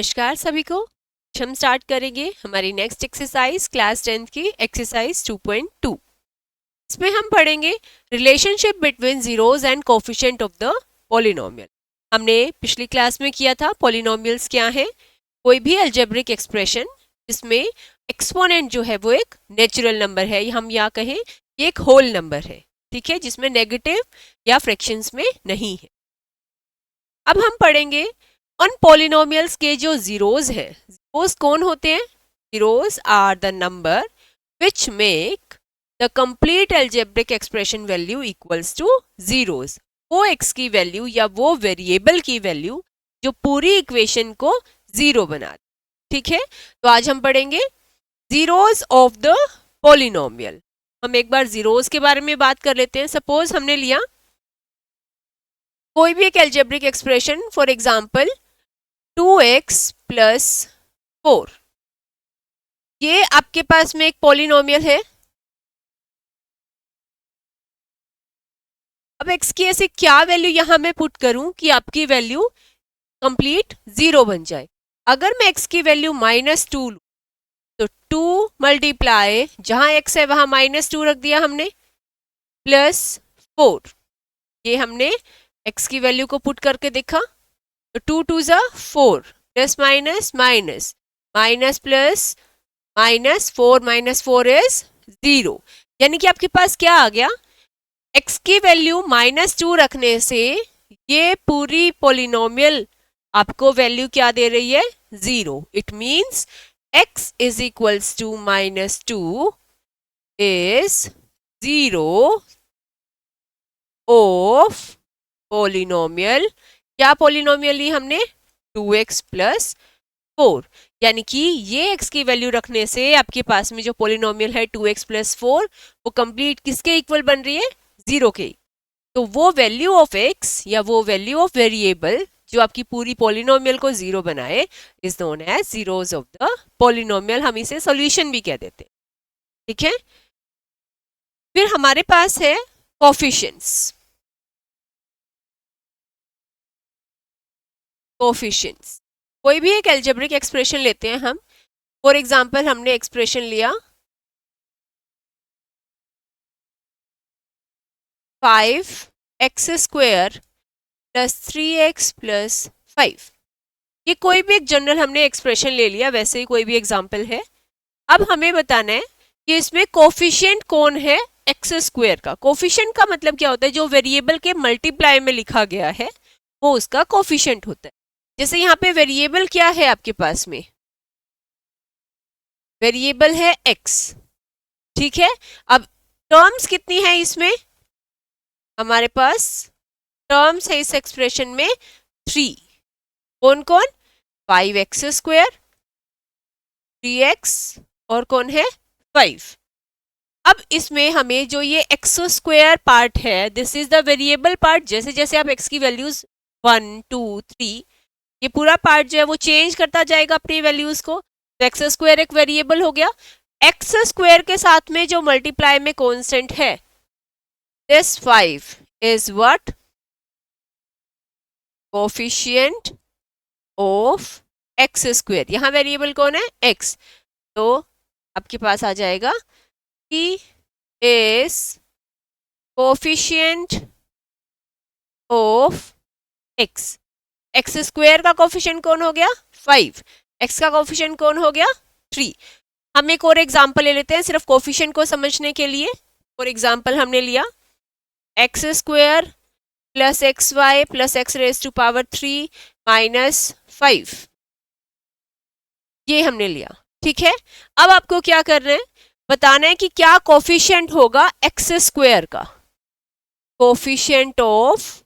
नमस्कार सभी को। हम स्टार्ट करेंगे हमारी नेक्स्ट एक्सरसाइज क्लास 10th की एक्सरसाइज 2.2। इसमें हम पढ़ेंगे relationship between zeros and coefficient of the polynomial. हमने पिछली क्लास में किया था पॉलिनोमियल्स क्या है, कोई भी अलजेब्रिक एक्सप्रेशन जिसमें एक्सपोनेंट जो है वो एक नेचुरल नंबर है, हम या कहें ये एक होल नंबर है, ठीक है, जिसमें नेगेटिव या फ्रैक्शंस में नहीं है। अब हम पढ़ेंगे उन पॉलिनोमियल्स के जो जीरोस हैं। जीरोस कौन होते हैं? Zeros are the number which make the complete algebraic expression value equals to zeros. वो एक्स की वैल्यू या वो वेरिएबल की वैल्यू जो पूरी इक्वेशन को जीरो बना दे, ठीक है। तो आज हम पढ़ेंगे जीरोस ऑफ द पॉलिनोमियल। हम एक बार जीरोस के बारे में बात कर लेते हैं। सपोज हमने लिया कोई भी एक algebraic expression, for example 2x plus 4। ये आपके पास में एक पॉलिनोमियल है। अब x की ऐसे क्या वैल्यू यहां मैं पुट करूं कि आपकी वैल्यू कंप्लीट जीरो बन जाए। अगर मैं x की वैल्यू -2 लूं तो 2 मल्टीप्लाई, जहां x है वहां -2 रख दिया हमने, प्लस 4। ये हमने x की वैल्यू को पुट करके देखा तो 2 2 ज़ा 4, plus minus minus minus plus minus 4 minus 4 is 0। यानी कि आपके पास क्या आ गया, x की वैल्यू -2 रखने से ये पूरी पॉलिनोमियल आपको वैल्यू क्या दे रही है, 0। It means x is equals to -2 is 0 of polynomial. क्या पॉलिनोमियल ली हमने, 2x प्लस 4। यानी कि ये x की वैल्यू रखने से आपके पास में जो पॉलिनोमियल है 2x प्लस 4 वो कंप्लीट किसके इक्वल बन रही है, 0 के। तो वो वैल्यू ऑफ x या वो वैल्यू ऑफ वेरिएबल जो आपकी पूरी पॉलिनोमियल को 0 बनाए is known as zeros of the polynomial. हम इसे सॉल्यूशन भी कह देते हैं, ठीक है। फिर हमारे पास है कोफिशिएंट्स। कोफिशिएंट्स कोई भी एक अलजेब्रिक एक्सप्रेशन लेते हैं हम। फॉर एग्जाम्पल हमने एक्सप्रेशन लिया 5x² प्लस 3x प्लस 5। ये कोई भी एक जनरल हमने एक्सप्रेशन ले लिया, वैसे ही कोई भी एग्जाम्पल है। अब हमें बताना है कि इसमें कोफिशिएंट कौन है x² का। कोफिशिएंट का मतलब क्या होता है, जो वेरिएबल के मल्टीप्लाई में लिखा गया है वो उसका कोफिशिएंट होता है। जैसे यहाँ पे वेरिएबल क्या है आपके पास में, वेरिएबल है x, ठीक है। अब टर्म्स कितनी है इसमें, हमारे पास टर्म्स है इस एक्सप्रेशन में 3। कौन कौन, 5x², 3x और कौन है 5। अब इसमें हमें जो ये x² पार्ट है, this is the variable part. जैसे जैसे आप x की वैल्यूज 1 2 3, ये पूरा पार्ट जो है वो चेंज करता जाएगा अपनी वैल्यूज को। तो x² एक वेरिएबल हो गया। x² के साथ में जो मल्टीप्लाई में कांस्टेंट है, this 5 is what, coefficient of x²। यहां वेरिएबल कौन है, x। तो आपके पास आ जाएगा कि is coefficient of x। x² का कोफिशिएंट कौन हो गया, 5। x का कोफिशिएंट कौन हो गया, 3। हम एक और एग्जांपल ले लेते हैं सिर्फ कोफिशिएंट को समझने के लिए। फॉर एग्जांपल हमने लिया x² plus xy plus x⁻³ minus 5। ये हमने लिया, ठीक है। अब आपको क्या करना है, बताना है कि क्या कोफिशिएंट होगा x² का, कोफिशिएंट ऑफ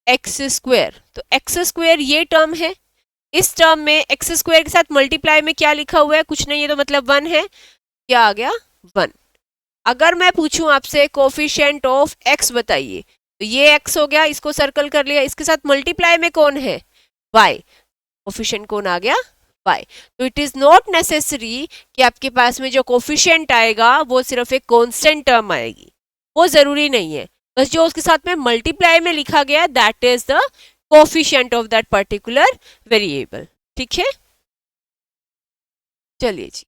x²। तो x² ये टर्म है, इस टर्म में x² के साथ मल्टीप्लाई में क्या लिखा हुआ है, कुछ नहीं है, तो मतलब 1 है। क्या आ गया, 1। अगर मैं पूछूं आपसे कोफिशिएंट ऑफ x बताइए, तो ये x हो गया, इसको सर्कल कर लिया, इसके साथ मल्टीप्लाई में कौन है, y। कोफिशिएंट कौन आ गया, y। तो इट इज नॉट नेसेसरी कि आपके पास में जो कोफिशिएंट आएगा वो सिर्फ एक कांस्टेंट टर्म आएगी, वो जरूरी नहीं है। बस जो उसके साथ में मल्टीप्लाई में लिखा गया that is the coefficient of that particular variable. ठीक है, चलिए जी,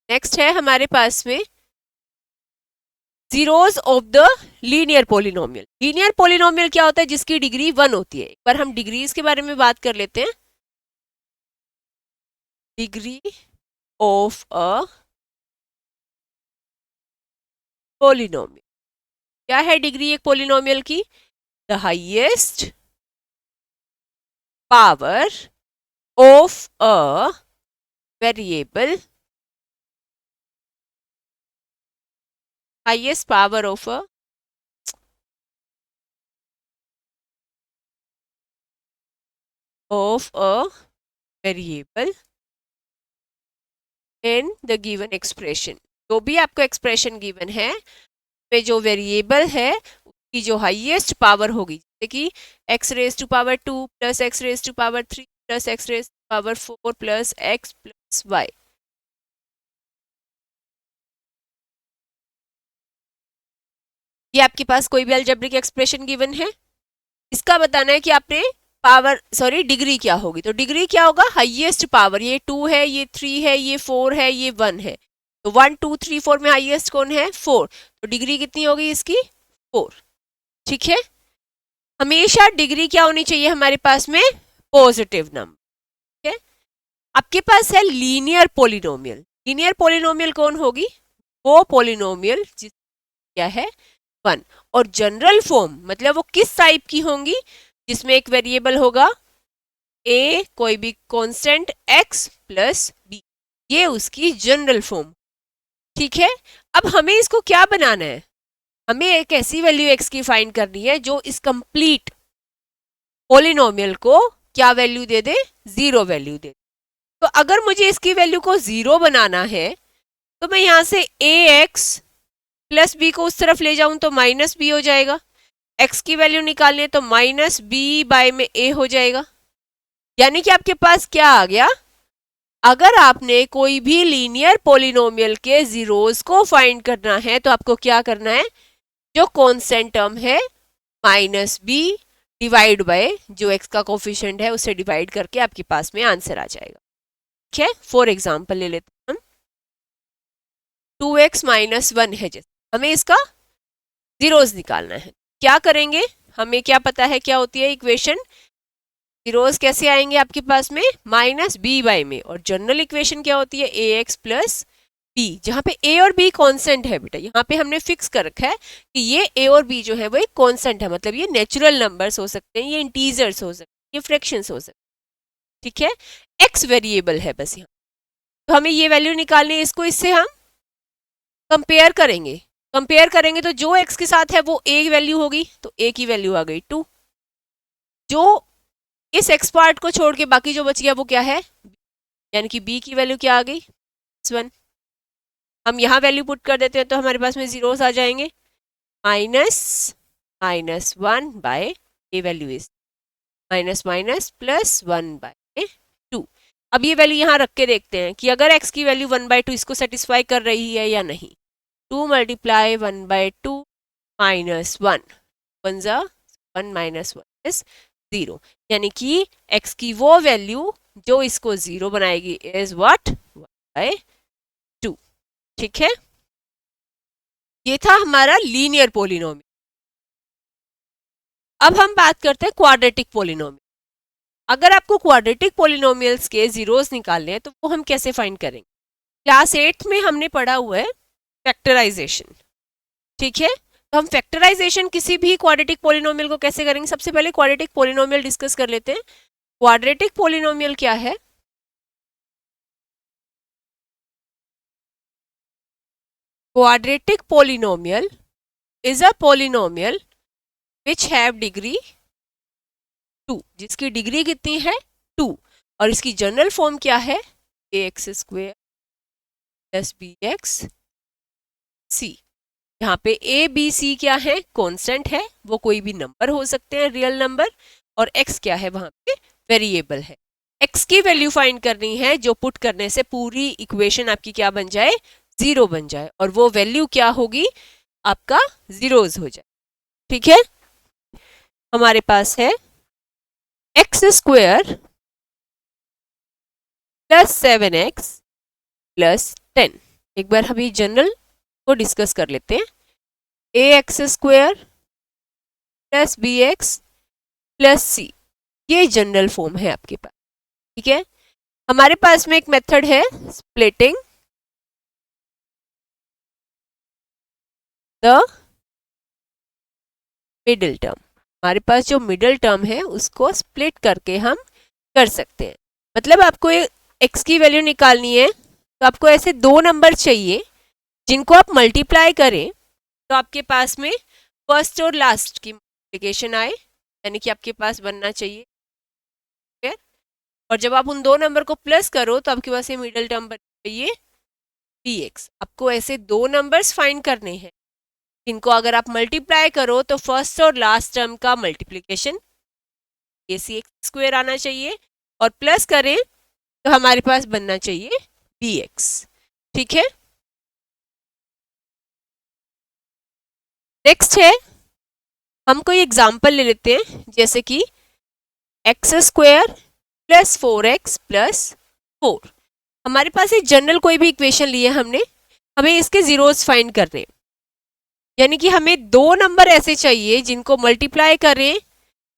नेक्स्ट है हमारे पास में zeros of the linear polynomial. Linear polynomial क्या होता है? जिसकी डिग्री 1 होती है। एक बार हम डिग्रीज के बारे में बात कर लेते हैं। डिग्री ऑफ अ पोलिनोमियल, क्या है डिग्री एक पोलिनोमियल की? The highest power of a variable, highest power of a variable in the given expression. जो भी आपको एक्सप्रेशन गिवन है पे जो वेरिएबल है उसकी जो हाईएस्ट पावर होगी, जैसे कि x raise to power 2 plus x raise to power 3 plus x raise to power 4 plus x plus y. ये आपके पास कोई भी अलजेब्रिक एक्सप्रेशन गिवन है, इसका बताना है कि आपने पावर डिग्री क्या होगी। तो डिग्री क्या होगा? हाईएस्ट पावर, ये 2 है, ये 3 है, ये 4 है, ये 1 है, तो 1 2 3 4 में हाईएस्ट कौन है? 4, तो डिग्री कितनी होगी इसकी? 4। ठीक है, हमेशा डिग्री क्या होनी चाहिए हमारे पास में? Positive number. ठीक है, आपके पास है लीनियर पोलिनोमियल। लीनियर पोलिनोमियल कौन होगी? वो पोलिनोमियल जिस क्या है 1। और जनरल फॉर्म मतलब वो किस टाइप की होंगी? जिसमें एक वेरिएबल होगा ए, कोई भी कांस्टेंट x प्लस बी, ये उसकी जनरल फॉर्म। ठीक है, अब हमें इसको क्या बनाना है? हमें एक ऐसी वैल्यू x की फाइंड करनी है जो इस कंप्लीट पोलिनोमियल को क्या वैल्यू दे दे? 0 वैल्यू दे। तो अगर मुझे इसकी वैल्यू को 0 बनाना है तो मैं यहां से ax प्लस बी को उस तरफ ले जाऊं तो माइनस बी हो जाएगा। x की वैल्यू निकालनी है तो माइनस बी बाय में a हो जाएगा। यानी कि आपके पास क्या आ गया? अगर आपने कोई भी लीनियर पोलिनोमियल के जीरोस को फाइंड करना है तो आपको क्या करना है? जो कांस्टेंट टर्म है माइनस बी डिवाइड बाय जो x का कोफिशिएंट है उसे डिवाइड करके आपके पास में आंसर आ जाएगा। ठीक है, फॉर एग्जांपल ले लेते हैं हम, 2x माइनस 1 है, जैसे हमें इसका जीरोस निकालना है। क्या करेंगे? हमें क्या पता है क्या होती है इक्वेशन? जीरोस कैसे आएंगे आपके पास में? माइनस बी बाई में, और जनरल इक्वेशन क्या होती है? ए एक्स प्लस बी, जहां पे ए और बी कांस्टेंट है बेटा। यहाँ पे हमने फिक्स कर रखा है कि ये ए और बी जो है वो एक कांस्टेंट है, मतलब ये नेचुरल नंबर्स हो सकते हैं, ये इंटीजर्स हो सकते हैं, ये फ्रैक्शंस हो सकते हैं। ठीक है, एक्स वेरिएबल है बस यहाँ, तो हमें ये वैल्यू निकालनी है। इसको इससे हम कंपेयर करेंगे, कंपेयर करेंगे तो जो एक्स के साथ है वो ए वैल्यू होगी, तो ए की वैल्यू आ गई 2। जो इस एक्स पार्ट को छोड़ के बाकी जो बच गया वो क्या है? यानी कि बी की वैल्यू क्या आ गई? 1। हम यहाँ वैल्यू पुट कर देते हैं तो हमारे पास में जीरोस आ जाएंगे। Minus minus 1 by a value is minus minus plus 1 by 2। अब ये वैल्यू यहाँ रख के देखते हैं कि अगर x की वैल्यू 1/2 इसको सेटिस्फाई कर रही है या नहीं। 2 मल्टीप्लाई 1/2 माइनस 1, 1 जा 1 माइनस 1 इज 0, यानी कि x की वो वैल्यू जो इसको 0 बनाएगी इज व्हाट? 1/2। ठीक है, ये था हमारा लीनियर पोलिनोमियल। अब हम बात करते हैं क्वाड्रेटिक पोलिनोमियल। अगर आपको क्वाड्रेटिक पोलिनोमियल्स के जीरोस निकालने हैं तो वो हम कैसे फाइंड करेंगे? क्लास 8 में हमने पढ़ा हुआ है फैक्टराइजेशन। ठीक है, तो हम फैक्टराइजेशन किसी भी क्वाड्रेटिक पोलिनोमियल को कैसे करेंगे? सबसे पहले क्वाड्रेटिक पोलिनोमियल डिस्कस कर लेते हैं। क्वाड्रेटिक पोलिनोमियल क्या है? Quadratic polynomial is a polynomial which have degree 2, जिसकी डिग्री कितनी है? 2, और इसकी जनरल फॉर्म क्या है? ax² plus bx c। यहाँ पे a b c क्या है? कांस्टेंट है, वो कोई भी नंबर हो सकते हैं, रियल नंबर, और x क्या है? वहां पे वेरिएबल है। x की वैल्यू फाइंड करनी है जो पुट करने से पूरी इक्वेशन आपकी क्या बन जाए? 0 बन जाए, और वो वैल्यू क्या होगी? आपका जीरोस हो जाए। ठीक है, हमारे पास है x² प्लस 7x प्लस 10। एक बार हम ये जनरल को डिस्कस कर लेते हैं। ax² plus bx plus c, ये जनरल फॉर्म है आपके पास, ठीक है। हमारे पास में एक मेथड है स्प्लिटिंग द मिडिल टर्म। हमारे पास जो मिडिल टर्म है उसको स्प्लिट करके हम कर सकते हैं। मतलब आपको x की वैल्यू निकालनी है तो आपको ऐसे दो नंबर चाहिए जिनको आप मल्टीप्लाई करें तो आपके पास में फर्स्ट और लास्ट की मल्टीप्लिकेशन आए, यानी कि आपके पास बनना चाहिए, ठीक है। और जब आप उन दो नंबर को प्लस करो तो आपके पास ये मिडिल टर्म बनना चाहिए dx। आपको ऐसे दो नंबर्स फाइंड करने हैं जिनको अगर आप मल्टीप्लाई करो तो फर्स्ट और लास्ट टर्म का मल्टीप्लिकेशन ac² आना चाहिए, और प्लस करें तो हमारे पास बनना चाहिए bx, ठीक है। नेक्स्ट है, हम कोई एग्जाम्पल ले लेते हैं, जैसे कि x² प्लस 4x प्लस 4। हमारे पास एक जनरल कोई भी इक्वेशन ली है हमने, हमें इसके जीरोस फाइंड करने हैं, यानी कि हमें दो नंबर ऐसे चाहिए जिनको मल्टीप्लाई करें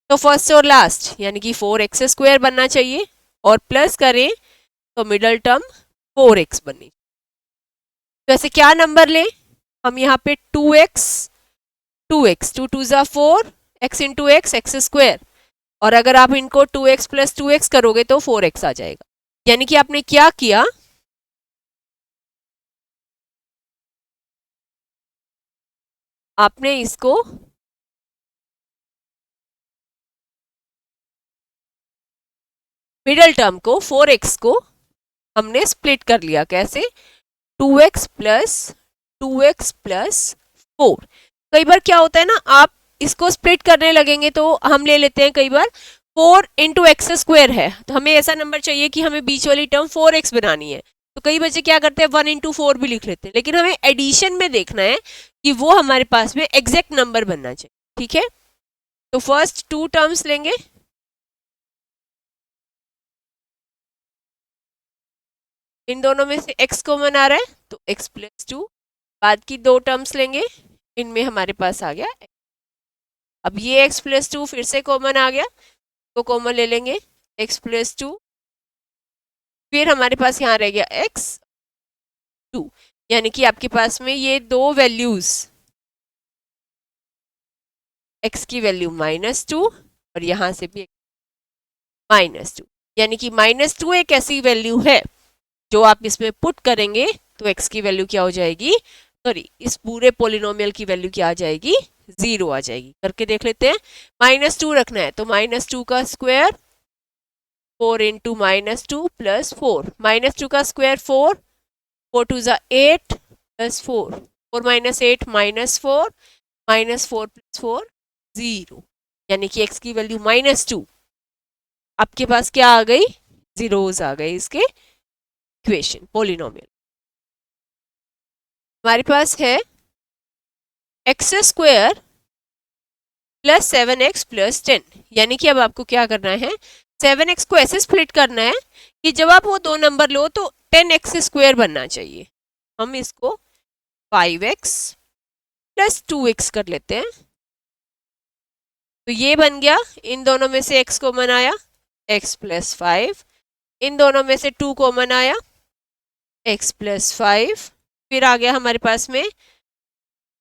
तो फर्स्ट और लास्ट यानी कि 4x² बनना चाहिए, और प्लस करें तो मिडल टर्म 4x बननी। तो ऐसे क्या नंबर लें हम, यहाँ पे 2x 2 2 ज़ा 4 x इंटू x² और अगर आप इनको 2x प्लस 2x करोगे तो 4x आ जाएगा। यानी कि आपने क्या किया, आपने इसको मिडल टर्म को 4x को हमने स्प्लिट कर लिया। कैसे, 2x प्लस 4। कई बार क्या होता है ना, आप इसको स्प्लिट करने लगेंगे तो हम ले लेते हैं कई बार 4 इंटू x² है, तो हमें ऐसा नंबर चाहिए कि हमें बीच वाली टर्म 4x बनानी है, तो कई बच्चे क्या करते हैं 1 इंटू 4 भी लिख लेते हैं, लेकिन हमें एडिशन में देखना है कि वो हमारे पास में एग्जैक्ट नंबर बनना चाहिए, ठीक है। तो फर्स्ट टू टर्म्स लेंगे, इन दोनों में से x कॉमन आ रहा है तो x प्लस 2, बाद की दो टर्म्स लेंगे, इनमें हमारे पास आ गया x। अब ये x प्लस 2 फिर से कॉमन आ गया, तो कॉमन ले लेंगे x प्लस 2, फिर हमारे पास यहाँ रह गया x2, यानी कि आपके पास में ये दो वैल्यूज x की वैल्यू -2 और यहाँ से भी -2, यानी कि -2 एक ऐसी वैल्यू है जो आप इसमें पुट करेंगे तो x की वैल्यू क्या हो जाएगी, सॉरी इस पूरे पोलिनोमियल की वैल्यू क्या आ जाएगी, 0 आ जाएगी। करके देख लेते हैं, -2 रखना है तो -2 का स्क्वायर 4 इंटू -2 प्लस 4, -2 का स्क्वायर 4 4 2 ज़ा 8 प्लस 4 4 - 8 -4 -4 प्लस 4 0, यानी कि x की वैल्यू -2। आपके पास क्या आ गई, जीरोस आ गए इसके इक्वेशन पोलिनोमियल। हमारे पास है x² प्लस 7x प्लस 10, यानी कि अब आपको क्या करना है, 7x को ऐसे स्प्लिट करना है कि जब आप वो दो नंबर लो तो 10x² बनना चाहिए। हम इसको 5x प्लस 2x कर लेते हैं, तो ये बन गया, इन दोनों में से x कॉमन आया x प्लस 5, इन दोनों में से 2 कॉमन आया x प्लस 5, फिर आ गया हमारे पास में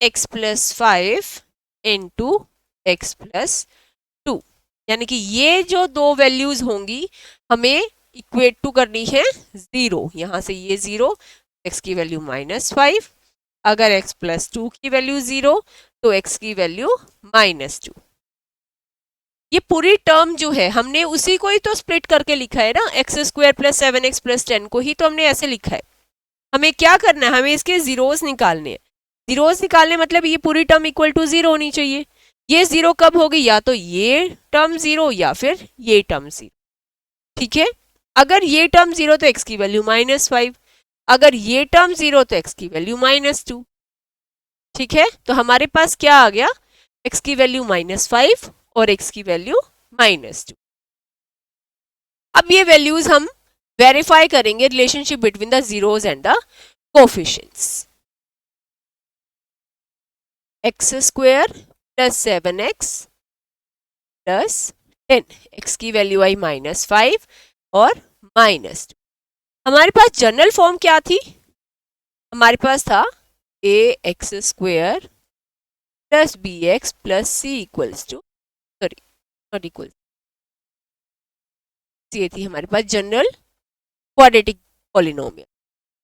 x plus 5 into x plus 2, यानी कि ये जो दो वैल्यूज होंगी हमें इक्वेट टू करनी है 0, यहाँ से ये 0, x की वैल्यू -5, अगर x प्लस 2 की वैल्यू 0 तो x की वैल्यू -2। ये पूरी टर्म जो है हमने उसी को ही तो स्प्लिट करके लिखा है ना, x² प्लस 7x प्लस 10 को ही तो हमने ऐसे लिखा है। हमें क्या करना है, हमें इसके जीरोस निकालने हैं। जीरोस निकालने मतलब ये पूरी टर्म इक्वल टू 0 होनी चाहिए। ये 0 कब होगी, या तो ये टर्म 0 या फिर ये टर्म 0, ठीक है। अगर ये टर्म 0 तो x की वैल्यू -5, अगर ये टर्म 0 तो x की वैल्यू -2, ठीक है। तो हमारे पास क्या आ गया, x की वैल्यू -5 और x की वैल्यू -2। अब ये वैल्यूज हम वेरीफाई करेंगे relationship between the zeros and the coefficients. X square plus 7x plus 10, x की वैल्यू आई -5 और -2। हमारे पास जनरल फॉर्म क्या थी? हमारे पास था A X square plus B X plus C equals to, sorry not equal, ये थी हमारे पास जनरल क्वाड्रेटिक पॉलिनोमियल।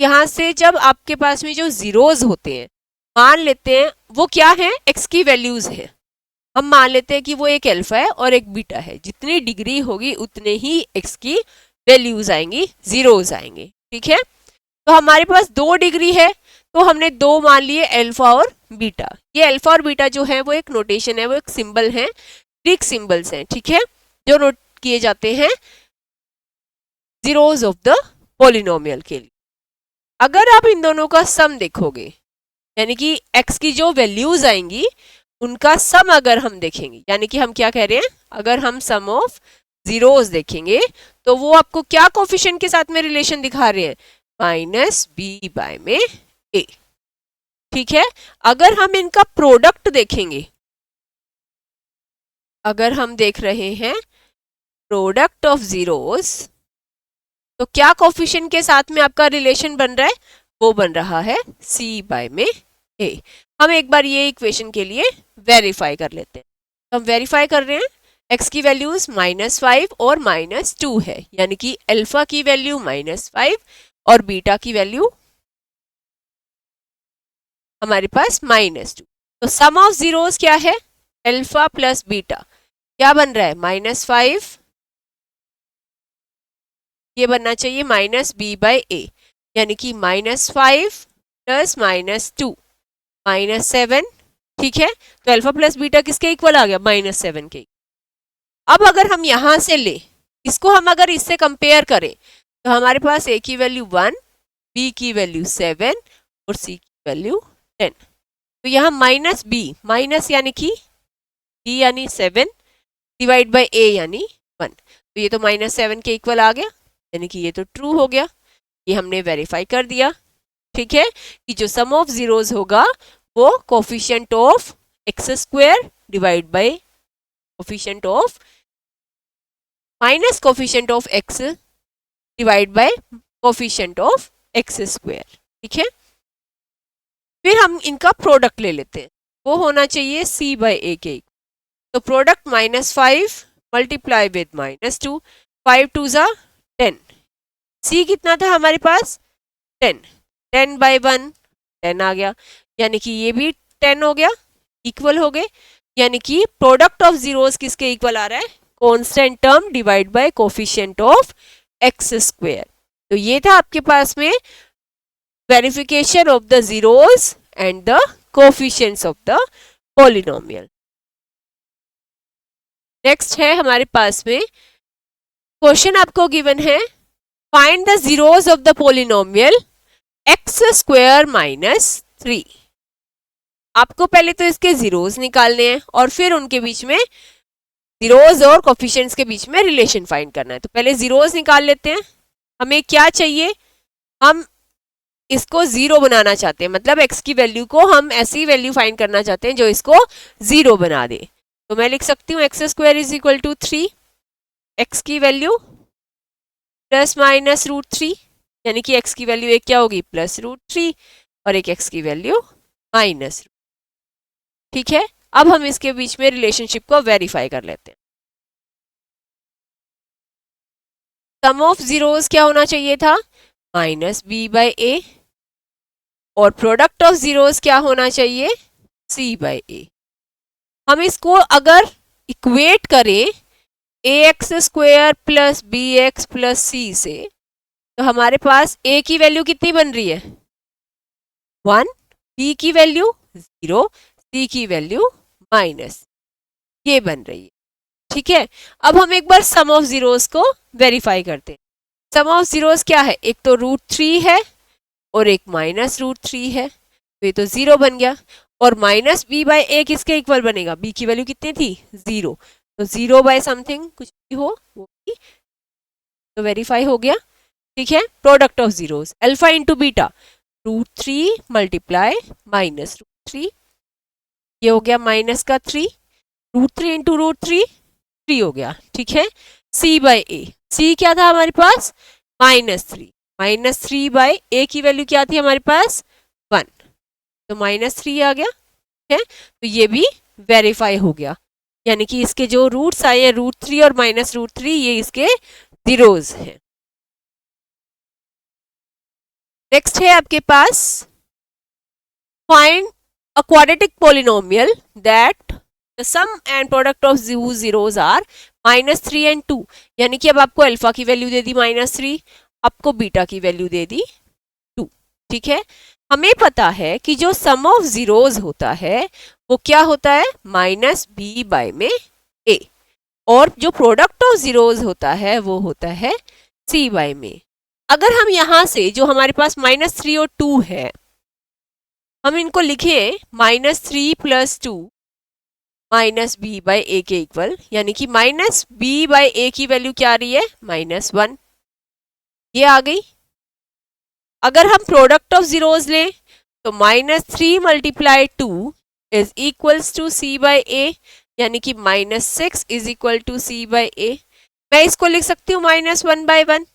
यहाँ से जब आपके पास में जो जीरोज होते हैं, मान लेते हैं वो क्या है, एक्स की वैल्यूज है। हम मान लेते हैं कि वो एक अल्फा है और एक बीटा है, जितनी डिग्री होगी उतने ही एक्स की वैल्यूज आएंगी, जीरोज आएंगे। ठीक है, तो हमारे पास 2 डिग्री है तो हमने 2 मान लिए अल्फा और बीटा। ये अल्फा और बीटा जो है वो एक नोटेशन है, वो एक सिंबल है, ग्रीक सिंबल्स हैं। ठीक है, जो नोट किए जाते हैं जीरोज ऑफ द पॉलिनोमियल के लिए। अगर आप इन दोनों का सम देखोगे, यानी कि x की जो वैल्यूज आएंगी उनका सम अगर हम देखेंगे, यानी कि हम क्या कह रहे हैं, अगर हम सम ऑफ जीरोज देखेंगे तो वो आपको क्या कोफिशिएंट के साथ में रिलेशन दिखा रहे हैं, -b बाय में a। ठीक है, अगर हम इनका प्रोडक्ट देखेंगे, अगर हम देख रहे हैं प्रोडक्ट ऑफ जीरोज, तो क्या कोफिशिएंट के साथ में आपका रिलेशन बन रहा है, वो बन रहा है c बाय में a। हम एक बार ये इक्वेशन के लिए वेरीफाई कर लेते हैं। तो हम वेरीफाई कर रहे हैं, x की वैल्यूज -5 और -2 है, यानी कि अल्फा की वैल्यू -5 और बीटा की वैल्यू हमारे पास -2। तो सम ऑफ जीरोस क्या है, अल्फा प्लस बीटा, क्या बन रहा है -5, ये बनना चाहिए -b बाय a, यानी कि -5 प्लस -2 -7। ठीक है, तो अल्फा प्लस बीटा किसके इक्वल आ गया, -7 के। अब अगर हम यहां से ले, इसको हम अगर इससे कंपेयर करें तो हमारे पास a की वैल्यू 1, b की वैल्यू 7 और c की वैल्यू 10। तो यहाँ -b, माइनस यानी कि b यानी 7 डिवाइड बाय a यानी 1, तो ये तो -7 के इक्वल आ गया, यानी कि ये तो ट्रू हो गया। ये हमने वेरीफाई कर दिया। ठीक है, कि जो सम ऑफ जीरोज होगा वो coefficient of x square divide by coefficient of minus coefficient of x divide by coefficient of x square. ठीक है, फिर हम इनका प्रोडक्ट ले लेते हैं, वो होना चाहिए c बाय a के। तो प्रोडक्ट -5 मल्टीप्लाई विद -2, 5 2 ज़ा 10, c कितना था हमारे पास 10, 10 बाय 1 10 आ गया, यानी कि ये भी 10 हो गया, इक्वल हो गए। यानी कि प्रोडक्ट ऑफ जीरोस किसके इक्वल आ रहा है, constant term divide by coefficient of x square. तो ये था आपके पास में verification of the zeros and the coefficients of the polynomial. Next है हमारे पास में क्वेश्चन आपको गिवन है, find the zeros of the polynomial x square -3। आपको पहले तो इसके जीरोस निकालने हैं और फिर उनके बीच में जीरोस और कोफिशिएंट्स के बीच में रिलेशन फाइंड करना है। तो पहले जीरोस निकाल लेते हैं। हमें क्या चाहिए, हम इसको 0 बनाना चाहते हैं, मतलब x की वैल्यू को हम ऐसी वैल्यू फाइंड करना चाहते हैं जो इसको 0 बना दे। तो मैं लिख सकती हूँ x square is equal to 3, x की वैल्यू प्लस माइनस √3, यानी कि x की वैल्यू एक क्या होगी +√3 और एक x की वैल्यू -. ठीक है, अब हम इसके बीच में रिलेशनशिप को वेरीफाई कर लेते हैं। सम ऑफ जीरोस क्या होना चाहिए था, -b बाय a, और प्रोडक्ट ऑफ जीरोस क्या होना चाहिए, c बाय a। हम इसको अगर इक्वेट करें ax square plus B X plus C से, तो हमारे पास a की वैल्यू कितनी बन रही है 1, b की वैल्यू 0, c की वैल्यू -, ये बन रही है। ठीक है, अब हम एक बार सम ऑफ जीरोस को वेरीफाई करते हैं। सम ऑफ जीरोस क्या है, एक तो √3 है और एक -√3 है, तो ये तो 0 बन गया। और -b बाय a किसके इक्वल बनेगा, b की वैल्यू कितनी थी 0, तो 0 बाय समथिंग कुछ भी हो वो भी तो वेरीफाई हो गया। ठीक है, product of zeros alpha into beta √3 multiply minus √3, ये हो गया माइनस का 3, √3 इंटू √3 3 हो गया, ठीक है। c बाई ए, सी क्या था हमारे पास -3 बाई ए की वैल्यू क्या थी हमारे पास 1, तो -3 आ गया, ठीक है। तो ये भी वेरीफाई हो गया, यानी कि इसके जो रूट्स आए हैं √3 और -√3 ये इसके जीरोस हैं। नेक्स्ट है आपके पास find a quadratic polynomial that the sum and product of zeros are -3 and 2, यानी कि अब आपको अल्फा की वैल्यू दे दी -3, आपको बीटा की वैल्यू दे दी 2, ठीक है। हमें पता है कि जो सम ऑफ जीरोस होता है वो क्या होता है -b बाय में a, और जो प्रोडक्ट ऑफ जीरोस होता है वो होता है c बाय में। अगर हम यहां से जो हमारे पास -3 और 2 है, हम इनको लिखें -3 प्लस 2 -b बाय a के इक्वल, यानी कि -b बाय a की वैल्यू क्या आ रही है -1, ये आ गई। अगर हम प्रोडक्ट ऑफ जीरोस लें तो -3 multiply 2 is equals to c by a, यानी कि -6 is equal to c by a। मैं इसको लिख सकती हूँ -1/1,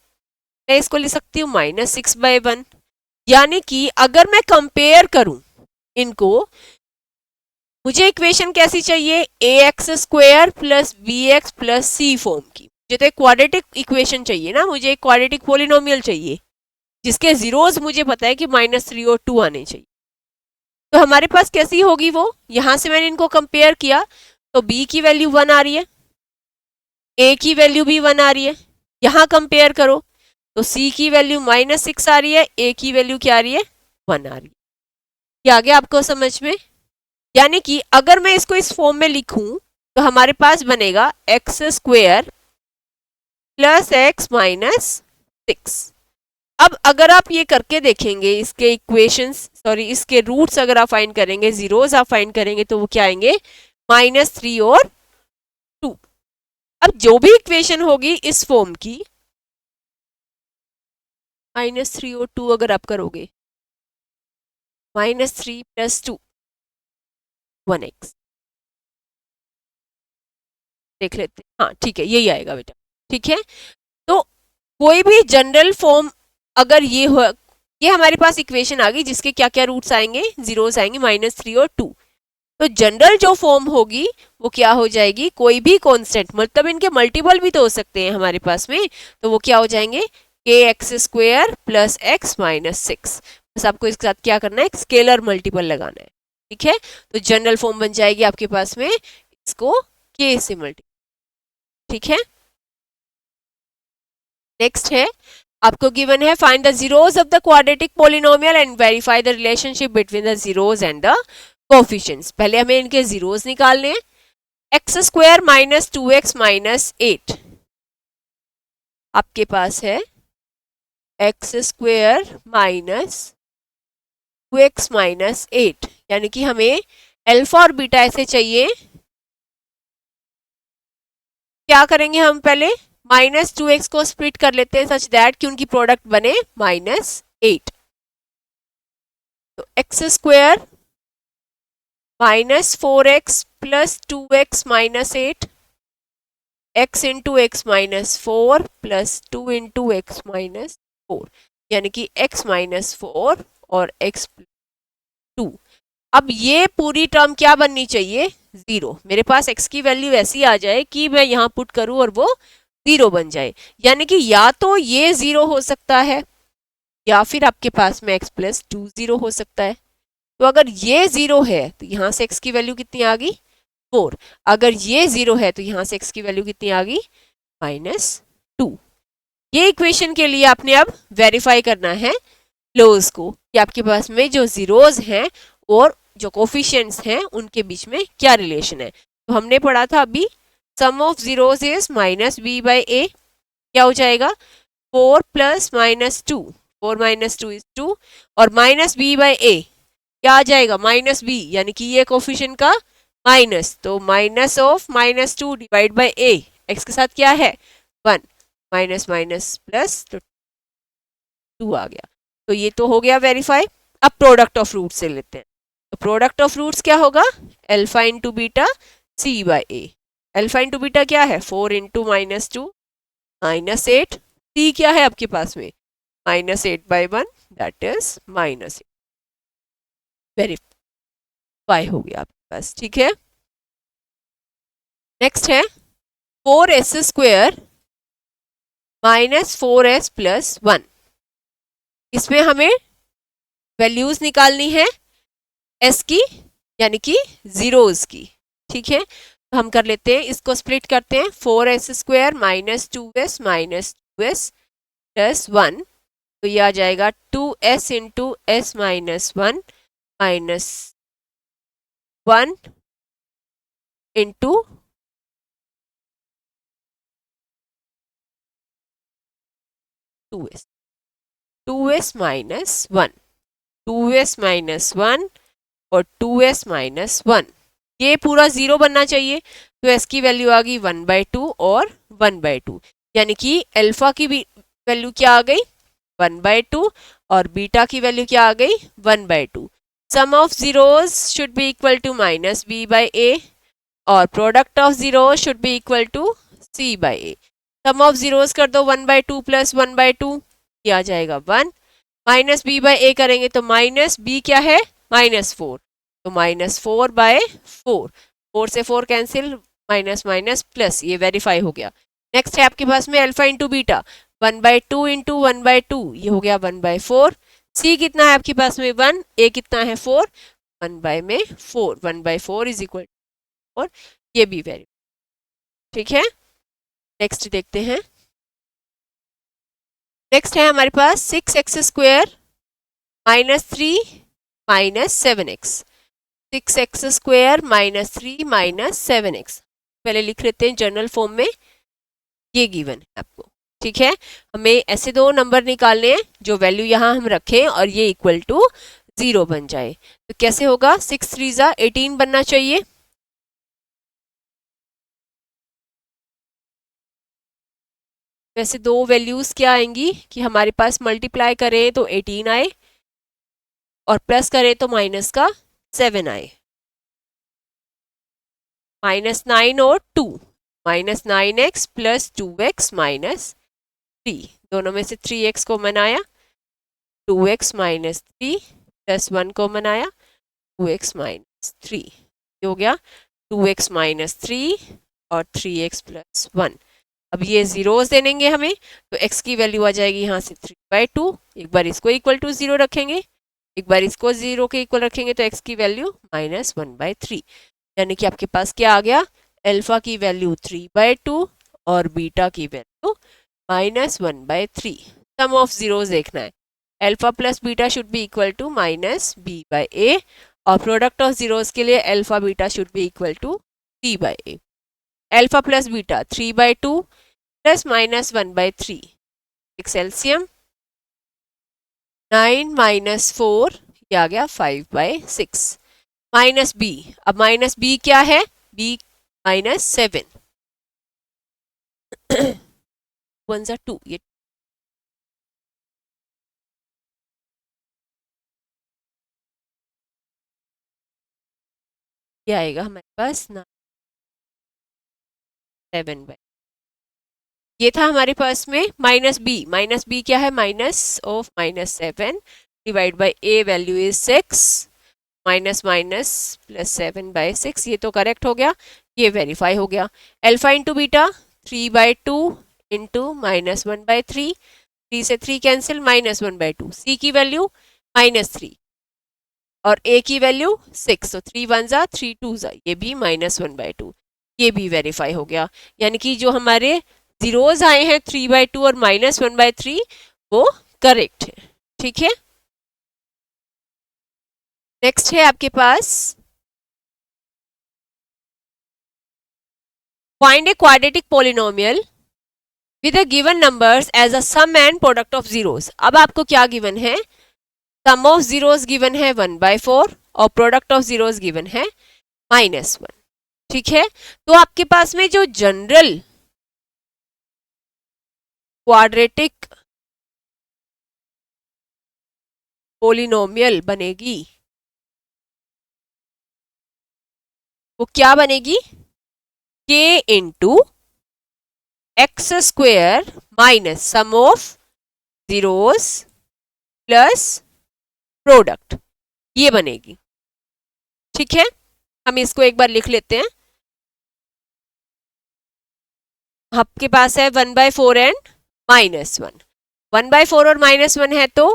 मैं इसको लिख सकती हूँ -6/1, यानी कि अगर मैं कंपेयर करूं इनको, मुझे इक्वेशन कैसी चाहिए ax² plus bx plus c form की। मुझे तो एक क्वाड्रेटिक इक्वेशन चाहिए ना, मुझे एक क्वाड्रेटिक पोलिनोमियल चाहिए जिसके जीरोस मुझे पता है कि -3 और 2 आने चाहिए। तो हमारे पास कैसी होगी वो, यहां से मैंने इनको कंपेयर किया तो b की वैल्यू 1 आ रही है, a की वैल्यू भी 1 आ रही है, यहां कंपेयर करो तो c की वैल्यू -6 आ रही है, a की वैल्यू क्या आ रही है 1 आ रही है। क्या आ गया आपको समझ में? यानी कि अगर मैं इसको इस फॉर्म में लिखूं तो हमारे पास बनेगा x² प्लस x -6। अब अगर आप ये करके देखेंगे, इसके इक्वेशंस इसके रूट्स अगर आप फाइंड करेंगे, जीरोस आप फाइंड करेंगे तो वो क्या आएंगे -3 और 2। अब जो भी इक्वेशन होगी इस फॉर्म की, -3 और 2 अगर आप करोगे, -3 प्लस 2 1x, देख लेते हैं, हाँ ठीक है यही आएगा बेटा, ठीक है। तो कोई भी जनरल फॉर्म अगर ये हो, ये हमारे पास इक्वेशन आ गई जिसके क्या क्या रूट्स आएंगे, जीरोस आएंगे -3 और 2। तो जनरल जो फॉर्म होगी वो क्या हो जाएगी, कोई भी कांस्टेंट, मतलब इनके मल्टीपल भी तो हो सकते हैं हमारे पास में, तो वो क्या हो जाएंगे kx² प्लस x -6। बस आपको इसके साथ क्या करना है, एक स्केलर मल्टीपल लगाना है, ठीक है। तो जनरल फॉर्म बन जाएगी आपके पास में, इसको k से मल्टीपल, ठीक है। नेक्स्ट है आपको गिवन है find the zeros of the quadratic polynomial and verify the relationship between the zeros and the coefficients. पहले हमें इनके जीरोस निकालने हैं। x² माइनस 2x माइनस 8 आपके पास है x² माइनस 2x माइनस 8, यानी कि हमें अल्फा और बीटा ऐसे चाहिए। क्या करेंगे हम, पहले -2x को स्प्लिट कर लेते हैं सच दैट कि उनकी प्रोडक्ट बने -8। तो x² -4x plus 2x minus 8, x into x minus 4 plus 2 into x minus 4, यानी कि x माइनस 4 और x 2। अब ये पूरी टर्म क्या बननी चाहिए 0। मेरे पास x की वैल्यू ऐसी आ जाए कि मैं यहाँ पुट करूं और वो 0 बन जाए, यानी कि या तो ये 0 हो सकता है या फिर आपके पास में x प्लस 2 0 हो सकता है। तो अगर ये 0 है तो यहाँ से x की वैल्यू कितनी आ गई 4, अगर ये 0 है तो यहाँ से x की वैल्यू कितनी आ गई -2। ये इक्वेशन के लिए आपने अब वेरीफाई करना है क्लोज को कि आपके पास में जो जीरोस हैं और जो कोफिशिएंट्स हैं उनके बीच में क्या रिलेशन है। तो हमने पढ़ा था अभी sum of zeros is -b by a, क्या हो जाएगा 4 प्लस -2, 4 - 2 इज 2, और -b बाय a क्या आ जाएगा -b, यानी कि ये कोफिशिएंट का माइनस, तो minus of -2 divide by a, x के साथ क्या है 1, माइनस माइनस प्लस, तो 2 आ गया। तो ये तो हो गया वेरीफाई। अब प्रोडक्ट ऑफ रूट से लेते हैं। तो प्रोडक्ट ऑफ रूट्स क्या होगा, alpha into beta c by a. Alpha into beta क्या है, 4 इंटू -2 -8। सी क्या है आपके पास में, -8/1 दैट इज -8। वेरीफाई हो गया आपके पास, ठीक है। नेक्स्ट है 4s² -4s + 1। इसमें हमें वैल्यूज निकालनी है एस की, यानी कि जीरोज की, ठीक है। तो हम कर लेते हैं, इसको स्प्लिट करते हैं। 4s² -2s -2s + 1, तो ये आ जाएगा 2s into s -1 -1 into 2s 2s -1 2s -1 और 2s -1, ये पूरा जीरो बनना चाहिए। तो s की वैल्यू आ गई 1/2 और 1/2, यानी कि अल्फा की वैल्यू क्या आ गई 1/2 और बीटा की वैल्यू क्या आ गई 1/2। Sum of zeros should be equal to -b/a और product of zero should be equal to c/a। Sum of zeros कर दो 1/2 + 1/2, ये आ जाएगा 1। -b/a करेंगे तो -b क्या है -4, तो -4/4, 4 से 4 कैंसिल, माइनस माइनस प्लस, ये वेरीफाई हो गया। नेक्स्ट है आपके पास में अल्फा इंटू बीटा 1/2 इंटू 1/2, ये हो गया 1/4। सी कितना है आपके पास में 1, ए कितना है 4, 1/4, 1/4 इज इक्वल 4, ये भी वेरी, ठीक है। नेक्स्ट देखते हैं। नेक्स्ट है हमारे पास 6x² -3 -7x। 6x² -3 -7x, पहले लिख लेते हैं जनरल फॉर्म में, ये गिवन है आपको, ठीक है। हमें ऐसे दो नंबर निकालने हैं जो वैल्यू यहाँ हम रखें और ये इक्वल टू 0 बन जाए। तो कैसे होगा, 6 3 18 बनना चाहिए। वैसे दो वैल्यूज क्या आएंगी कि हमारे पास मल्टीप्लाई करें तो 18 आए और प्लस करें तो माइनस का 7 आए। -9 और 2, -9x + 2x -3, दोनों में से 3x को मनाया, 2x -3 + 1 को मनाया, 2x -3, ये हो गया 2x -3 और 3x + 1। अब ये जीरोस दे देंगे हमें, तो x की वैल्यू आ जाएगी यहाँ से 3/2। एक बार इसको इक्वल टू 0 रखेंगे, एक बार इसको 0 के इक्वल रखेंगे, तो x की वैल्यू -1/3, यानी कि आपके पास क्या आ गया, अल्फा की वैल्यू 3/2 और बीटा की वैल्यू -1/3। सम ऑफ जीरोस देखना है, alpha plus beta should be equal to -b/a और प्रोडक्ट ऑफ जीरोस के लिए alpha beta should be equal to c/a। Alpha plus beta 3/2 + -1/3, 6 LCM 9 - 4, ये आ गया 5/6। -b, अब -b क्या है, b -7 1 * 2, ये आएगा हमारे पास 7/, ये था हमारे पास में -b क्या है, -7 / a वैल्यू इज 6, -+ 7/6, ये तो करेक्ट हो गया, ये वेरीफाई हो गया। अल्फा इंटू बीटा 3/2 इंटू -1/3, 3 से 3 कैंसिल, -1/2, सी की वैल्यू -3 और ए की वैल्यू 6, तो 3 1 ज़ा 3 2 ज़ा, ये भी -1/2, ये भी वेरीफाई हो गया। यानी कि जो हमारे जीरोज आए हैं 3/2 और -1/3 वो करेक्ट है, ठीक है। नेक्स्ट है आपके पास find a quadratic polynomial with the given numbers as a sum and product of zeros. अब आपको क्या गिवन है, सम ऑफ जीरोस गिवन है 1/4 और प्रोडक्ट ऑफ जीरोस गिवन है -1, ठीक है। तो आपके पास में जो जनरल क्वाड्रेटिक पोलिनोमियल बनेगी वो क्या बनेगी, k into X square minus sum of zeros plus product, ये बनेगी। ठीक है, हम इसको एक बार लिख लेते हैं। आपके पास है 1/4 एंड -1, 1/4 और -1 है तो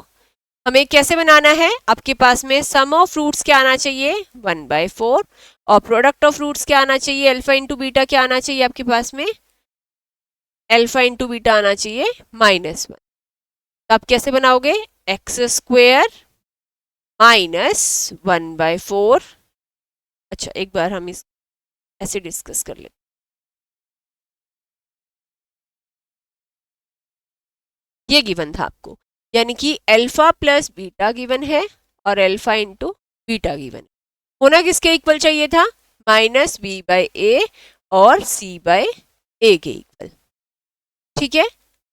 हमें कैसे बनाना है, आपके पास में सम ऑफ रूट्स क्या आना चाहिए 1/4 और प्रोडक्ट ऑफ रूट्स क्या आना चाहिए, अल्फा इंटू बीटा क्या आना चाहिए आपके पास में, अल्फा इंटू बीटा आना चाहिए -1। तो आप कैसे बनाओगे, एक्स स्क्वेयर माइनस 1/4। अच्छा एक बार हम इस ऐसे डिस्कस कर लेते, ये गिवन था आपको, यानी कि अल्फा प्लस बीटा गिवन है और अल्फा इंटू बीटा गिवन। होना किसके इक्वल चाहिए था, -b/a और c/a के इक्वल। ठीक है,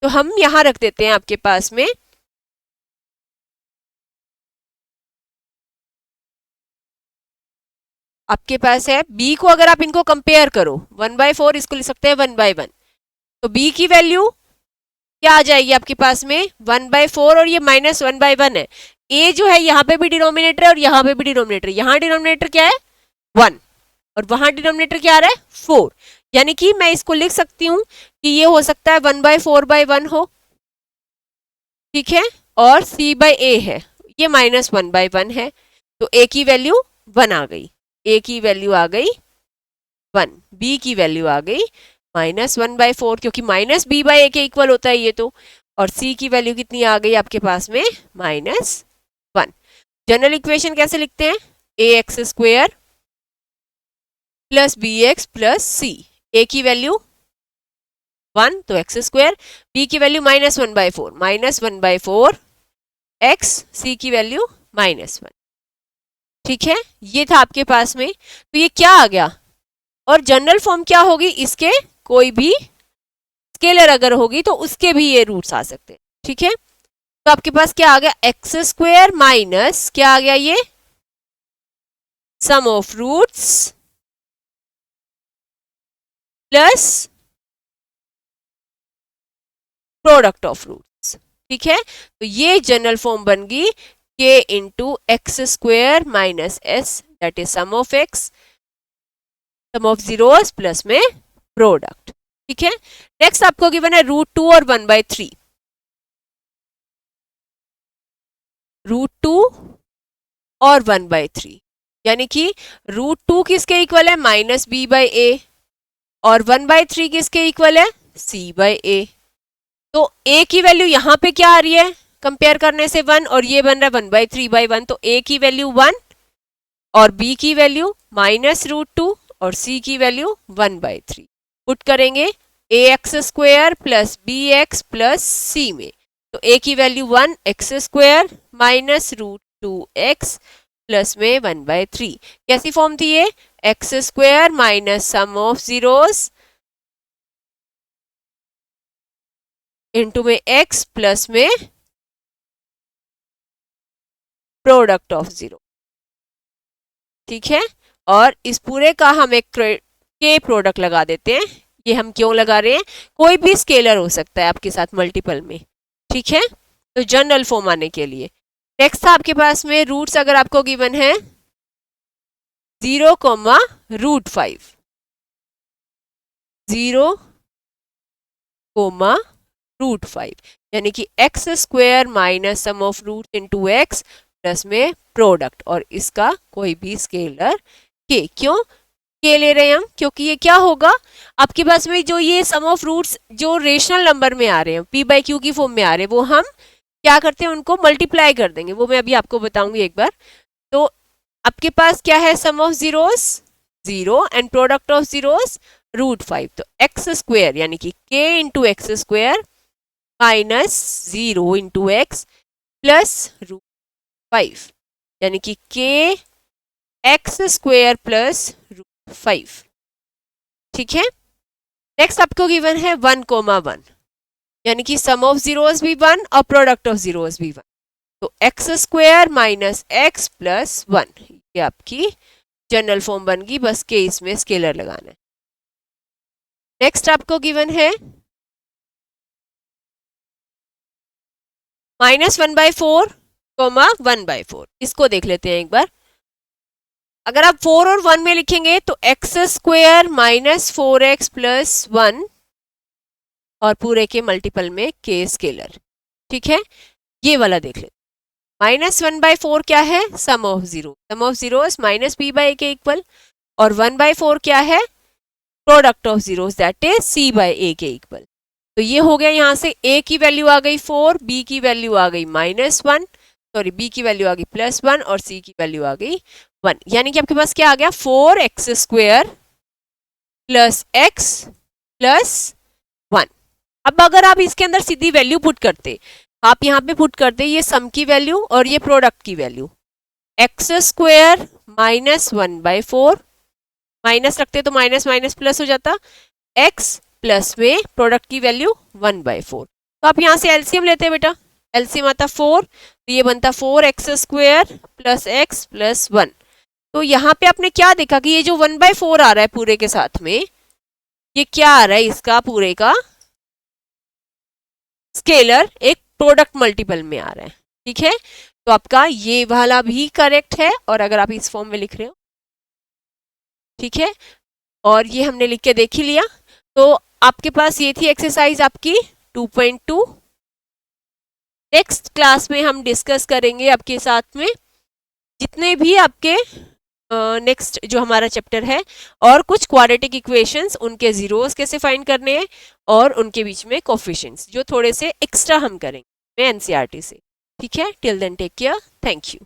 तो हम यहां रख देते हैं आपके पास में आपके पास है b को, अगर आप इनको कंपेयर करो 1/4 इसको लिख सकते हैं 1/1, तो b की वैल्यू क्या आ जाएगी आपके पास में 1/4 और ये -1/1 है। a जो है यहाँ पे भी डिनोमिनेटर है और यहाँ पे भी डिनोमिनेटर, यहाँ डिनोमिनेटर क्या है 1 और वहां डिनोमिनेटर क्या आ रहा है 4, यानी कि मैं इसको लिख सकती हूँ कि ये हो सकता है 1/4/1 हो। ठीक है, और c/a है, ये -1/1 है, तो a की वैल्यू 1 आ गई, a की वैल्यू आ गई 1, b की वैल्यू आ गई -1/4 क्योंकि -b/a के इक्वल होता है ये तो, और c की वैल्यू कितनी आ गई आपके पास में -1। जनरल इक्वेशन कैसे लिखते हैं, ax square plus bx plus c, a की वैल्यू 1 तो x स्क्वेयर, b की वैल्यू -1/4, -1/4 x, c की वैल्यू -1। ठीक है, ये था आपके पास में, तो ये क्या आ गया, और जनरल फॉर्म क्या होगी इसके, कोई भी स्केलर अगर होगी तो उसके भी ये रूट्स आ सकते हैं। ठीक है, तो आपके पास क्या आ गया, एक्स स्क्वेयर माइनस क्या आ गया, ये sum of roots plus product of roots. ठीक है, तो ये जनरल फॉर्म बन गई k into X square minus S, that is sum of X, sum of zeros plus में प्रोडक्ट। ठीक है, नेक्स्ट आपको गिवन है √2 और 1/3, √2 और 1/3, यानी कि √2 किसके इक्वल है -b/a और 1/3 किसके इक्वल है c/a। तो a की वैल्यू यहाँ पे क्या आ रही है कंपेयर करने से 1 और ये बन रहा है 1/3/1, तो a की वैल्यू 1 और b की वैल्यू -√2 और c की वैल्यू 1/3। पुट करेंगे ax square plus bx plus c में, तो a की value 1 x square -√2x plus में 1/3। कैसी फॉर्म थी ये, x square minus sum of zeros into में x प्लस में प्रोडक्ट ऑफ जीरो। ठीक है, और इस पूरे का हम एक के प्रोडक्ट लगा देते हैं। ये हम क्यों लगा रहे हैं, कोई भी स्केलर हो सकता है आपके साथ मल्टीपल में। ठीक है, तो जनरल फॉर्म आने के लिए नेक्स्ट था आपके पास में रूट्स, अगर आपको गिवन है 0, √5, 0, √5, यानी कि x square minus sum of root into x plus में प्रोडक्ट, और इसका कोई भी स्केलर के। क्यों के ले रहे हैं हम, क्योंकि ये क्या होगा आपके पास में जो ये सम ऑफ रूट्स जो रेशनल नंबर में आ रहे हैं p/q की फॉर्म में आ रहे हैं, वो हम क्या करते हैं उनको मल्टीप्लाई कर देंगे, वो मैं अभी आपको बताऊंगी एक बार। तो आपके पास क्या है, sum of zeros 0 and product of zeros √5, तो एक्स स्क्वेयर यानी कि k into X square minus 0 into x plus √5, यानी कि k एक्स स्क्वेयर प्लस √5। ठीक है, नेक्स्ट आपको गिवन है 1, 1, यानी कि सम ऑफ जीरोस भी 1 और प्रोडक्ट ऑफ जीरोस भी 1। तो x square minus x plus 1, ये आपकी जनरल फॉर्म बन गई, बस के इसमें स्केलर लगाना है। नेक्स्ट आपको गिवन है -1/4, 1/4। इसको देख लेते हैं एक बार। अगर आप 4 और 1 में लिखेंगे तो x square minus 4x plus 1 और पूरे के मल्टीपल में के स्केलर। ठीक है, ये वाला देख लेते। -1/4 क्या है? Sum of zero, sum of zeros minus p by a के इक्वल, और 1/4 क्या है? Product of zeros that is c by a के इक्वल। तो ये हो गया, यहाँ से a की वैल्यू आ गई 4, b की वैल्यू आ गई -1, सॉरी b की वैल्यू आ गई +1 और c की वैल्यू आ गई 1। यानी कि आपके पास क्या आ गया? 4x square plus x plus 1। अब अगर आप इसके अंदर सीधी वैल्यू पुट करते, आप यहाँ पे पुट करते ये सम की वैल्यू और ये प्रोडक्ट की वैल्यू, एक्स स्क्वायर -1/4, माइनस रखते तो माइनस माइनस प्लस हो जाता, x प्लस में प्रोडक्ट की वैल्यू 1/4। तो आप यहाँ से एलसीएम लेते हैं बेटा, एलसीएम आता 4, तो ये बनता 4x square plus x plus 1। तो यहाँ पे आपने क्या देखा कि ये जो 1/4 आ रहा है पूरे के साथ में, ये क्या आ रहा है? इसका पूरे का स्केलर एक प्रोडक्ट मल्टीपल में आ रहा है। ठीक है, तो आपका ये वाला भी करेक्ट है, और अगर आप इस फॉर्म में लिख रहे हो, ठीक है, और ये हमने लिख के देख ही लिया। तो आपके पास ये थी एक्सरसाइज आपकी 2.2। नेक्स्ट क्लास में हम डिस्कस करेंगे आपके साथ में जितने भी आपके नेक्स्ट जो हमारा चैप्टर है, और कुछ क्वाड्रेटिक इक्वेशंस, उनके जीरोस कैसे फाइंड करने हैं, और उनके बीच में कोफिशिएंट्स जो थोड़े से एक्स्ट्रा हम करेंगे एनसीईआरटी से। ठीक है, till then take care, thank you.